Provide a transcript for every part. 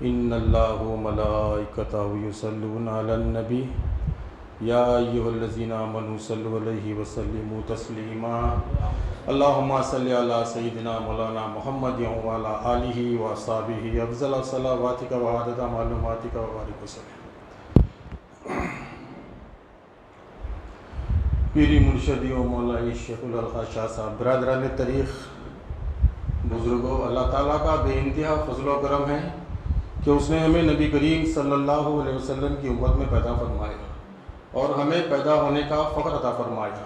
ان اللہ وملائکتہ یصلون علی النبی یا ایھا الذین آمنوا صلوا علیہ وسلموا تسلیما اللہم صلی علی سیدنا مولانا محمد وعلی آلہ واصحابہ افضل صلواتک وعدد معلوماتک وبارک وسلم۔ پیری مرشدی و مولائی شیخ الرخا شاہ صاحب، برادران طریق، بزرگوں، اللہ تعالیٰ کا بے انتہا فضل و کرم ہے کہ اس نے ہمیں نبی کریم صلی اللہ علیہ وسلم کی امت میں پیدا فرمایا اور ہمیں پیدا ہونے کا فخر عطا فرمایا۔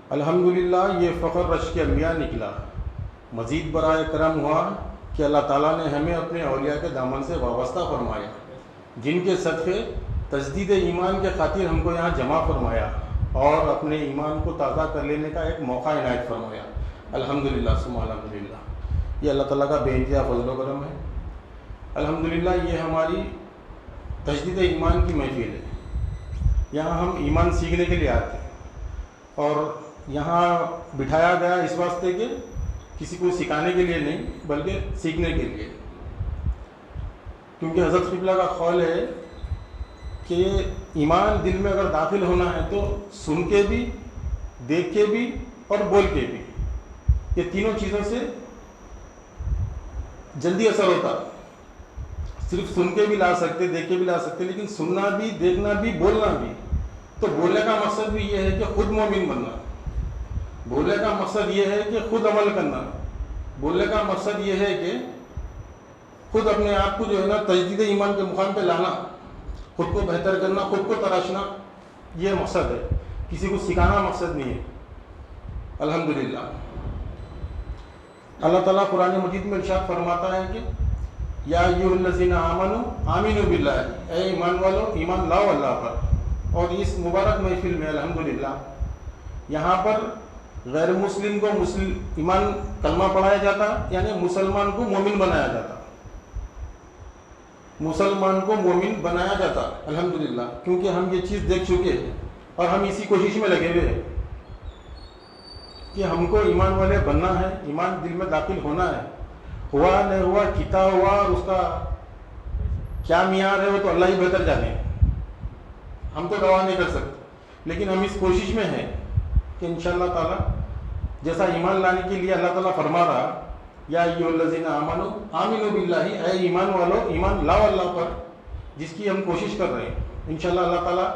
الحمدللہ یہ فخر رشک انبیاء نکلا۔ مزید برائے کرم ہوا کہ اللہ تعالیٰ نے ہمیں اپنے اولیاء کے دامن سے وابستہ فرمایا، جن کے صدقے تجدید ایمان کے خاطر ہم کو یہاں جمع فرمایا اور اپنے ایمان کو تازہ کر لینے کا ایک موقع عنایت فرمایا۔ الحمدللہ ثم الحمدللہ، یہ اللہ تعالیٰ کا بے انتہا فضل و کرم ہے۔ الحمدللہ یہ ہماری تجدید ایمان کی محفل ہے۔ یہاں ہم ایمان سیکھنے کے لیے آتے ہیں اور یہاں بٹھایا گیا اس واسطے کہ کسی کو سکھانے کے لیے نہیں بلکہ سیکھنے کے لیے، کیونکہ حضرت قبلہ کا قول ہے کہ ایمان دل میں اگر داخل ہونا ہے تو سن کے بھی، دیکھ کے بھی اور بول کے بھی، یہ تینوں چیزوں سے جلدی اثر ہوتا۔ صرف سن کے بھی لا سکتے، دیکھ کے بھی لا سکتے، لیکن سننا بھی، دیکھنا بھی، بولنا بھی۔ تو بولنے کا مقصد بھی یہ ہے کہ خود مومن بننا، بولنے کا مقصد یہ ہے کہ خود عمل کرنا، بولنے کا مقصد یہ ہے کہ خود اپنے آپ کو جو ہے نا تجدید ایمان کے مقام پہ لانا، خود کو بہتر کرنا، خود کو تراشنا، یہ مقصد ہے، کسی کو سکھانا مقصد نہیں ہے۔ الحمدللہ اللہ تعالیٰ قرآن مجید میں ارشاد فرماتا ہے کہ یا ایھا الذین آمنوا آمنوا باللہ، اے ایمان والو ایمان لاؤ اللہ پر۔ اور اس مبارک محفل میں الحمدللہ یہاں پر غیر مسلم کو ایمان کلمہ پڑھایا جاتا، یعنی مسلمان کو مومن بنایا جاتا، مسلمان کو مومن بنایا جاتا الحمدللہ، کیونکہ ہم یہ چیز دیکھ چکے ہیں اور ہم اسی کوشش میں لگے ہوئے ہیں کہ ہم کو ایمان والے بننا ہے، ایمان دل میں داخل ہونا ہے۔ ہوا نہیں ہوا، کتا ہوا، اور اس کا کیا معیار ہے وہ تو اللہ ہی بہتر جانے، ہم تو گواہ نہیں کر سکتے، لیکن ہم اس کوشش میں ہیں کہ انشاءاللہ تعالی جیسا ایمان لانے کے لیے اللہ تعالیٰ فرما رہا یا ایھا الذین آمنوا آمنوا باللہ، اے ایمان والو ایمان لاؤ اللہ پر، جس کی ہم کوشش کر رہے ہیں۔ انشاءاللہ اللہ تعالیٰ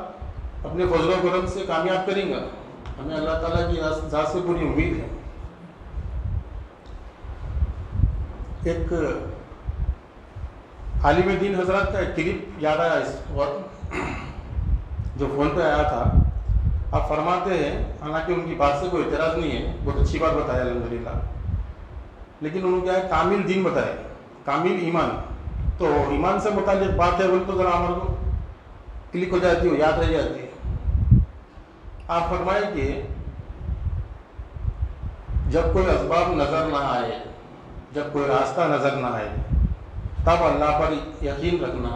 اپنے فضل و کرم سے کامیاب کریں گا، ہمیں اللہ تعالیٰ کی ذات سے پوری امید ہے۔ ایک عالم دین حضرات کا ایک کلپ یاد آیا اس وقت جو فون پہ آیا تھا۔ آپ فرماتے ہیں، حالانکہ ان کی بات سے کوئی اعتراض نہیں ہے، بہت اچھی بات بتایا الحمدللہ، لیکن انہوں نے کیا ہے کامل دین بتایا، کامل ایمان۔ تو ایمان سے متعلق بات ہے، وہ تو ذرا ہمارے کو کلک ہو جاتی ہے، یاد رہ جاتی ہے۔ آپ فرمائیں کہ جب کوئی اسباب نظر نہ آئے، جب کوئی راستہ نظر نہ آئے، تب اللہ پر یقین رکھنا،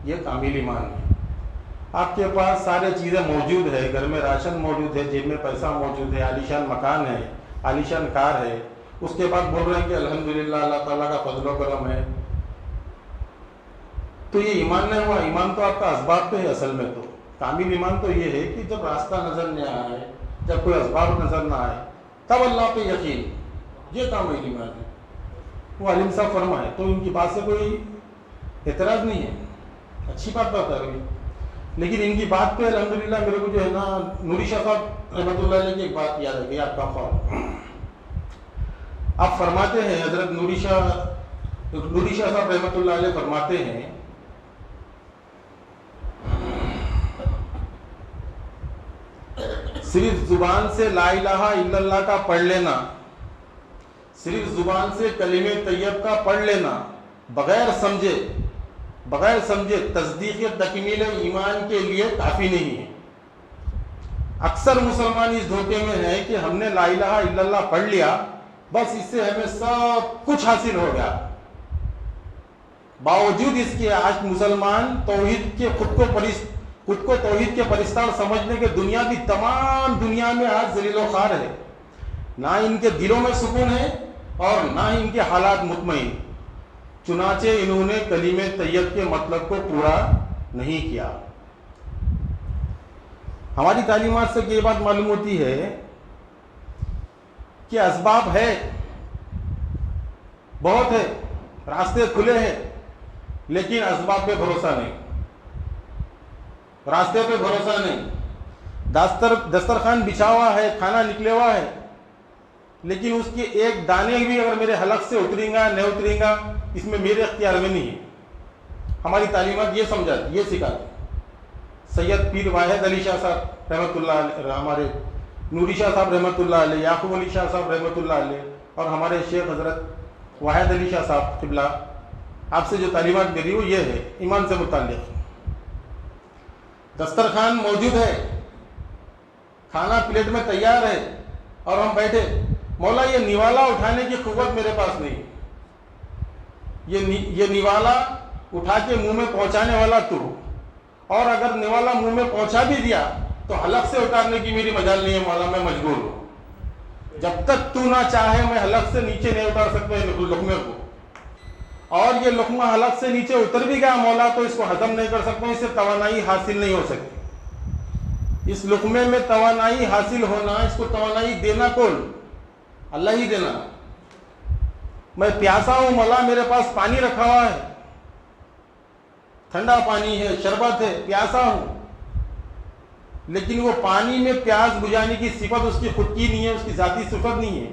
یہ کامل ایمان ہے۔ آپ کے پاس سارے چیزیں موجود ہے، گھر میں راشن موجود ہے، جیب میں پیسہ موجود ہے، عالیشان مکان ہے، عالیشان کار ہے، اس کے بعد بول رہے ہیں کہ الحمدللہ اللہ تعالیٰ کا فضل و کرم ہے، تو یہ ایمان نہیں ہوا۔ ایمان تو آپ کا اسباب پہ ہے۔ اصل میں تو کامل ایمان تو یہ ہے کہ جب راستہ نظر نہ آئے، جب کوئی اسباب نظر نہ آئے، تب اللہ پہ یقین، یہ کامل ایمان ہے۔ وہ عالم صاحب فرمائے، تو ان کی بات سے کوئی اعتراض نہیں ہے، اچھی بات بتا رہی، لیکن ان کی بات پہ الحمدللہ میرے کو جو ہے نا نوری شاہ صاحب رحمۃ اللہ علیہ کی ایک بات یاد ہے گئی، آپ کا خواب۔ آپ فرماتے ہیں، حضرت نوری شاہ صاحب رحمۃ اللہ علیہ فرماتے ہیں صرف زبان سے لا الہ الا اللہ کا پڑھ لینا، صرف زبان سے کلمہ طیب کا پڑھ لینا بغیر سمجھے تصدیق تکمیل ایمان کے لیے کافی نہیں ہے۔ اکثر مسلمان اس دھوکے میں ہے کہ ہم نے لا الہ الا اللہ پڑھ لیا، بس اس سے ہمیں سب کچھ حاصل ہو گیا۔ باوجود اس کے آج مسلمان توحید کے خود کو توحید کے پرستار سمجھنے کے تمام دنیا میں آج ذلیل و خوار ہے، نہ ان کے دلوں میں سکون ہے اور نہ ہی ان کے حالات مطمئن۔ چنانچہ انہوں نے کلیم طیب کے مطلب کو پورا نہیں کیا۔ ہماری تعلیمات سے یہ بات معلوم ہوتی ہے کہ اسباب ہے، بہت ہے، راستے کھلے ہیں، لیکن اسباب پہ بھروسہ نہیں، راستے پہ بھروسہ نہیں۔ دسترخوان بچھا ہوا ہے، کھانا نکلے ہوا ہے، لیکن اس کے ایک دانے بھی اگر میرے حلق سے اتریں گا نہیں اتریں گا، اس میں میرے اختیار میں نہیں ہے۔ ہماری تعلیمات یہ سمجھاتی، یہ سکھاتی۔ سید پیر واحد علی شاہ صاحب رحمۃ اللہ علیہ، ہمارے نوری شاہ صاحب رحمۃ اللہ علیہ، یعقوب علی شاہ صاحب رحمۃ اللہ علیہ، اور ہمارے شیخ حضرت واحد علی شاہ صاحب قبلہ، آپ سے جو تعلیمات ملی وہ یہ ہے ایمان سے متعلق۔ دسترخوان موجود ہے، کھانا پلیٹ میں تیار ہے، اور ہم بیٹھے، مولا یہ نوالا اٹھانے کی قوت میرے پاس نہیں، یہ نوالا اٹھا کے منہ میں پہنچانے والا تو، اور اگر نوالا منہ میں پہنچا بھی دیا تو حلق سے اتارنے کی میری مجال نہیں ہے مولا، میں مجبور ہوں۔ جب تک تو نہ چاہے میں حلق سے نیچے نہیں اتار سکتا لقمے کو، اور یہ لقمہ حلق سے نیچے اتر بھی گیا مولا تو اس کو ہضم نہیں کر سکتا، اس سے توانائی حاصل نہیں ہو سکتی۔ اس لقمے میں توانائی حاصل ہونا، اس کو توانائی دینا کون؟ اللہ ہی دینا۔ میں پیاسا ہوں مولا، میرے پاس پانی رکھا ہوا ہے، ٹھنڈا پانی ہے، شربت ہے، پیاسا ہوں، لیکن وہ پانی میں پیاس بجھانے کی صفت اس کی خود کی نہیں ہے، اس کی ذاتی صفت نہیں ہے۔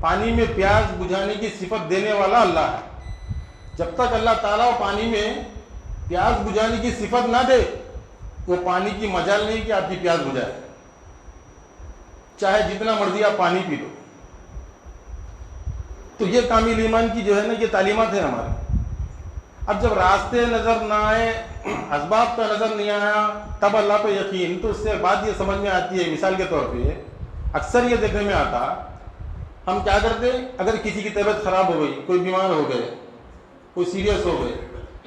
پانی میں پیاس بجھانے کی صفت دینے والا اللہ ہے۔ جب تک اللہ تعالیٰ پانی میں پیاس بجھانے کی صفت نہ دے، وہ پانی کی مجال نہیں کہ آپ کی پیاس بجھائے، چاہے جتنا مرضی آپ پانی پی لو۔ تو یہ کامل ایمان کی جو ہے نا یہ تعلیمات ہے ہمارے۔ اب جب راستے نظر نہ آئے، اسباب کا نظر نہیں آیا، تب اللہ پہ یقین، تو اس سے بات یہ سمجھ میں آتی ہے، مثال کے طور پہ اکثر یہ دیکھنے میں آتا، ہم کیا کرتے، اگر کسی کی طبیعت خراب ہو گئی، کوئی بیمار ہو گئے، کوئی سیریس ہو گئے،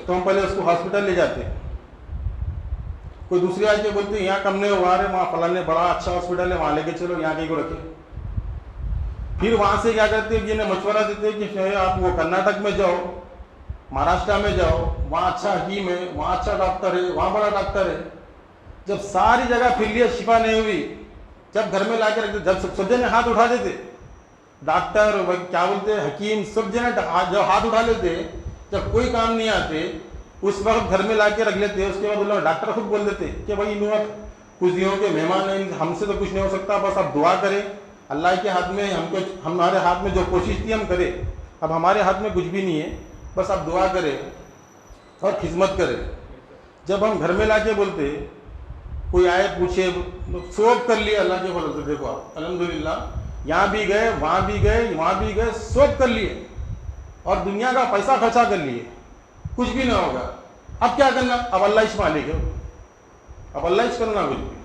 تو ہم پہلے اس کو ہاسپٹل لے جاتے۔ کوئی دوسرے آ کے بولتے یہاں کم نہیں ہوا رہے، وہاں فلاں نے بڑا اچھا ہاسپٹل ہے وہاں لے کے چلو، یہاں کہیں کو رکھے۔ پھر وہاں سے کیا کرتے ہیں، یہ مشورہ دیتے ہیں کہ آپ وہ کرناٹک میں جاؤ، مہاراشٹر میں جاؤ، وہاں اچھا حکیم ہے، وہاں اچھا ڈاکٹر ہے، وہاں بڑا ڈاکٹر ہے۔ جب ساری جگہ پھر لیا شفا نہیں ہوئی، جب گھر میں لا کے رکھتے، جب سب جنے ہاتھ اٹھا دیتے، ڈاکٹر کیا بولتے حکیم سب جنے جب ہاتھ اٹھا لیتے، جب کوئی کام نہیں آتے اس وقت گھر میں لا کے رکھ لیتے۔ اس کے بعد اللہ ڈاکٹر خود بول دیتے کہ بھائی انہوں کچھ دنوں کے مہمان ہیں، ہم سے تو کچھ نہیں ہو سکتا، بس آپ دعا کریں، اللہ کے ہاتھ میں ہمارے ہاتھ میں جو کوشش تھی ہم کریں، اب ہمارے ہاتھ میں کچھ بھی نہیں ہے، بس آپ دعا کریں اور خدمت کریں۔ جب ہم گھر میں لا کے بولتے، کوئی آئے پوچھے، سوب کر لیے اللہ کے فضل سے، دیکھو آپ الحمدللہ یہاں بھی گئے، وہاں بھی گئے، وہاں بھی گئے، سوب کر لیے اور دنیا کا پیسہ خرچہ کر لیے، کچھ بھی نہ ہوگا۔ اب کیا کرنا؟ اب اللہ اس مالک ہے، اب اللہ اس کرنا کچھ بھی۔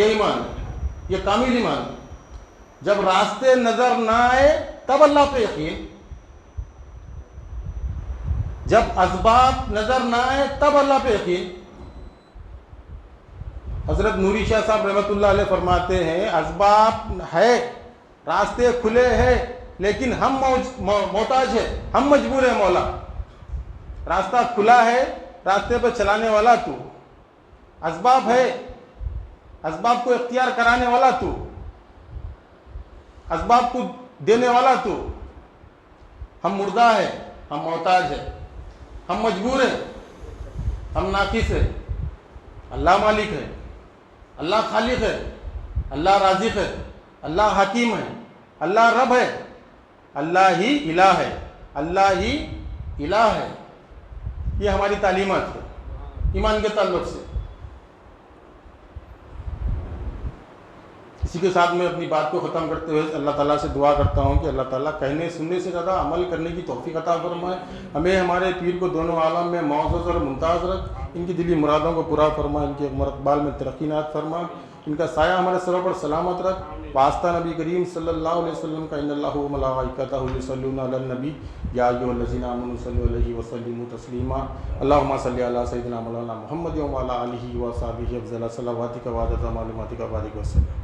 یہ ایمان ہے، یہ کامل ایمان ہے۔ جب راستے نظر نہ آئے تب اللہ پہ یقین، جب اسباب نظر نہ آئے تب اللہ پہ یقین۔ حضرت نوری شاہ صاحب رحمۃ اللہ علیہ فرماتے ہیں اسباب ہے، راستے کھلے ہیں، لیکن ہم محتاج ہے، ہم مجبور ہیں مولا۔ راستہ کھلا ہے، راستے پہ چلانے والا تو، اسباب ہے، اسباب کو اختیار کرانے والا تو، اسباب کو دینے والا تو۔ ہم مردہ ہے، ہم محتاج ہے، ہم مجبور ہیں، ہم ناقص ہے۔ اللہ مالک ہے، اللہ خالق ہے، اللہ رازق ہے، اللہ حکیم ہے، اللہ رب ہے، اللہ ہی الہ ہے، اللہ ہی الہ ہے۔ یہ ہماری تعلیمات ہے ایمان کے تعلق سے۔ اسی کے ساتھ میں اپنی بات کو ختم کرتے ہوئے اللہ تعالیٰ سے دعا کرتا ہوں کہ اللہ تعالیٰ کہنے سننے سے زیادہ عمل کرنے کی توفیق عطا فرمائے۔ ہمیں ہمارے پیر کو دونوں عالم میں معزز اور ممتاز رکھ، ان کی دلی مرادوں کو پورا فرما، ان کے اقبال میں ترقی نات فرما، ان کا سایہ ہمارے سروں پر سلامت رکھ۔ واسطہ نبی کریم صلی اللہ علیہ وسلم کا، ان اللہ و ملائکتہ یصلون علی النبی یا ایھا الذین آمنوا صلوا علیہ وسلموا تسلیما۔ اللہم صل علی سیدنا مولانا محمد وعلی آلہ وصحبہ افضل صلواتک وعدد معلوماتک وبارک وسلم۔